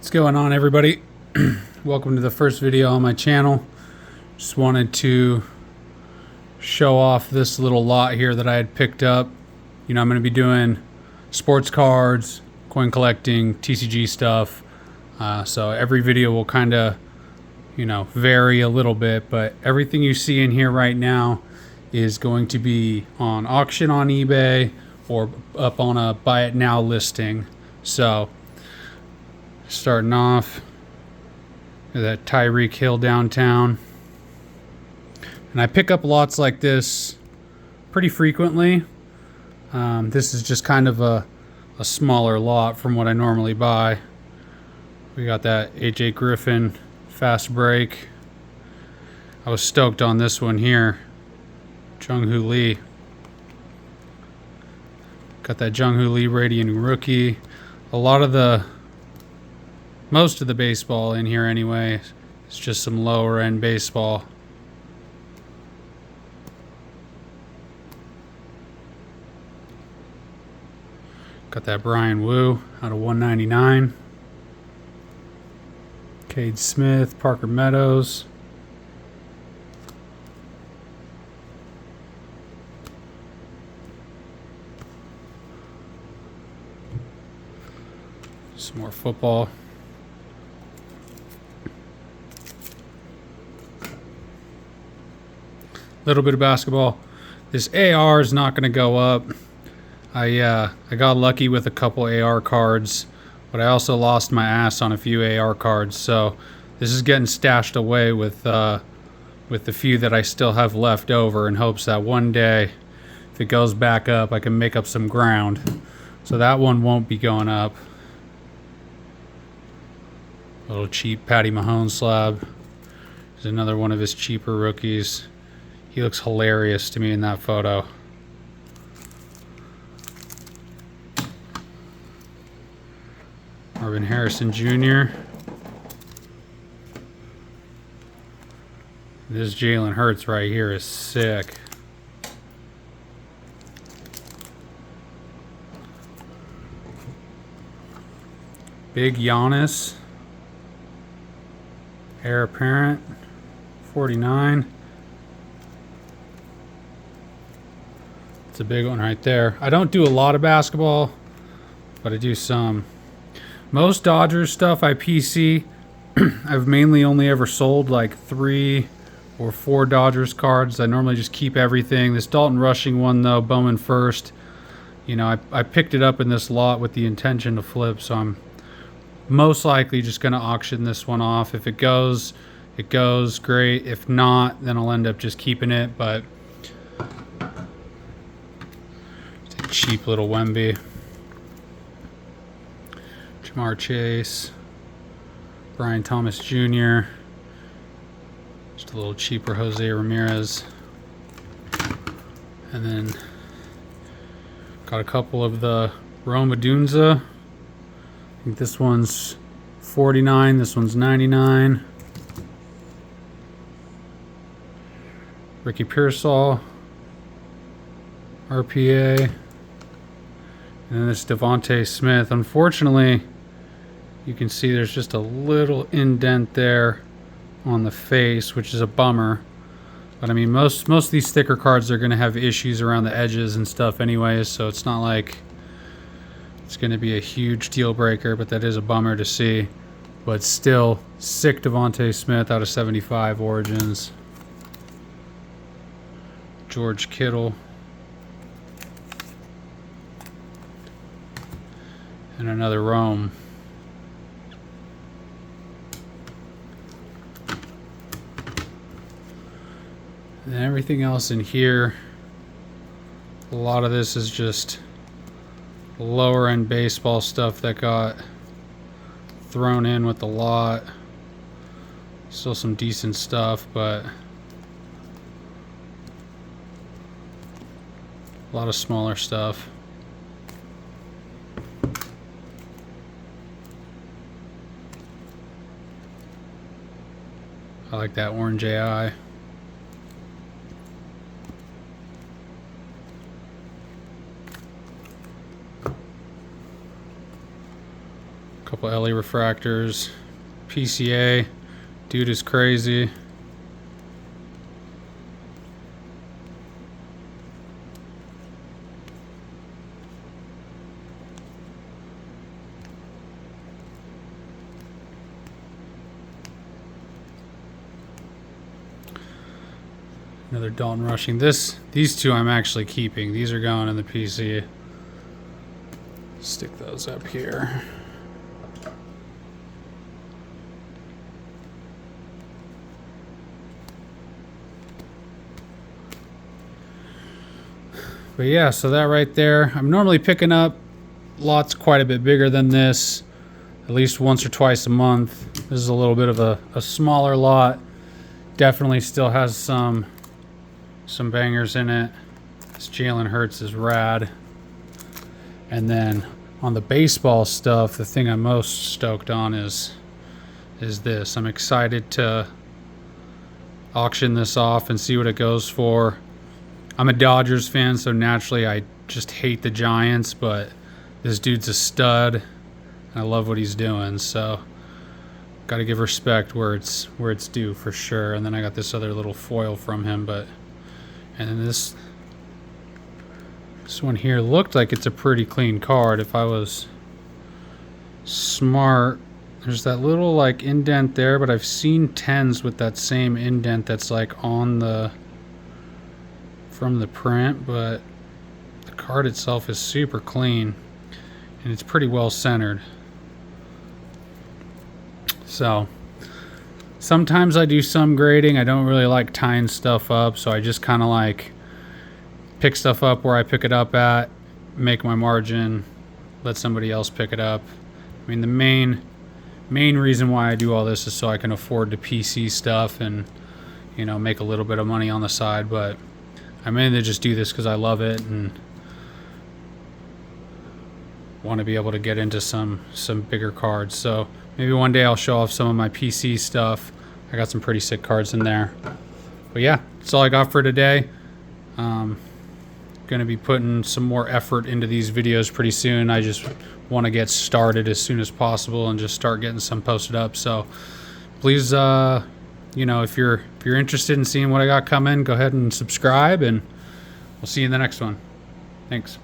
What's going on, everybody? Welcome to the first video on my channel. Just wanted to show off this little lot here that I had picked up. I'm going to be doing sports cards, coin collecting, TCG stuff. So every video will kind of, vary a little bit, but everything you see in here right now is going to be on auction on eBay or up on a buy it now listing. So starting off with that Tyreek Hill downtown. And I pick up lots like this pretty frequently. This is just kind of a smaller lot from what I normally buy. We got that AJ Griffin fast break. I was stoked on this one here. Jung-Hoo Lee. Got that Jung-Hoo Lee Radiant rookie. Most of the baseball in here anyway. It's just some lower end baseball. Got that Brian Wu out of 199. Cade Smith, Parker Meadows. Some more football. Little bit of basketball. This AR is not going to go up. I got lucky with a couple AR cards, but I also lost my ass on a few AR cards. So this is getting stashed away with the few that I still have left over, in hopes that one day, if it goes back up, I can make up some ground. So that one won't be going up. A little cheap Patty Mahomes slab. There's another one of his cheaper rookies. He looks hilarious to me in that photo. Marvin Harrison Jr. This Jalen Hurts right here is sick. Big Giannis. Heir apparent. 49. It's a big one right there. I don't do a lot of basketball, but I do some. Most Dodgers stuff I PC. I've mainly only ever sold like 3 or 4 Dodgers cards. I normally just keep everything. This Dalton Rushing one though, Bowman first. I picked it up in this lot with the intention to flip, so I'm most likely just going to auction this one off. If it goes, it goes, great. If not, then I'll end up just keeping it, but it's a cheap little Wemby. Jamar Chase, Brian Thomas Jr., just a little cheaper Jose Ramirez, and then got a couple of the Rome Odunze. I think this one's 49, this one's 99. Ricky Pearsall, RPA, and then this Devontae Smith. Unfortunately, you can see there's just a little indent there on the face, which is a bummer. But I mean, most of these thicker cards are going to have issues around the edges and stuff anyways, so it's not like it's going to be a huge deal breaker, but that is a bummer to see. But still, sick Devontae Smith out of 75 Origins. George Kittle. And another Rome. And everything else in here, a lot of this is just lower end baseball stuff that got thrown in with the lot. Still some decent stuff, but a lot of smaller stuff. I like that orange AI. Couple LE refractors. PCA. Dude is crazy. Another Dalton Rushing. These two I'm actually keeping. These are going in the PC. Stick those up here. But yeah, so that right there, I'm normally picking up lots quite a bit bigger than this, at least once or twice a month. This is a little bit of a smaller lot. Definitely still has some bangers in it. This Jalen Hurts is rad. And then on the baseball stuff, the thing I'm most stoked on is this. I'm excited to auction this off and see what it goes for. I'm a Dodgers fan, so naturally I just hate the Giants, but this dude's a stud, and I love what he's doing, so got to give respect where it's due for sure. And then I got this other little foil from him, and then this one here looked like it's a pretty clean card. If I was smart, there's that little like indent there, but I've seen 10s with that same indent that's like on from the print, but the card itself is super clean and it's pretty well centered. So sometimes I do some grading. I don't really like tying stuff up, so I just kind of like pick stuff up where I pick it up at, make my margin, let somebody else pick it up. I mean, the main reason why I do all this is so I can afford to PC stuff and, you know, make a little bit of money on the side, but I mainly just do this because I love it and want to be able to get into some bigger cards. So maybe one day I'll show off some of my PC stuff. I got some pretty sick cards in there. But yeah, that's all I got for today. Going to be putting some more effort into these videos pretty soon. I just want to get started as soon as possible and just start getting some posted up. So please, you know, if you're interested in seeing what I got coming, go ahead and subscribe, and we'll see you in the next one. Thanks.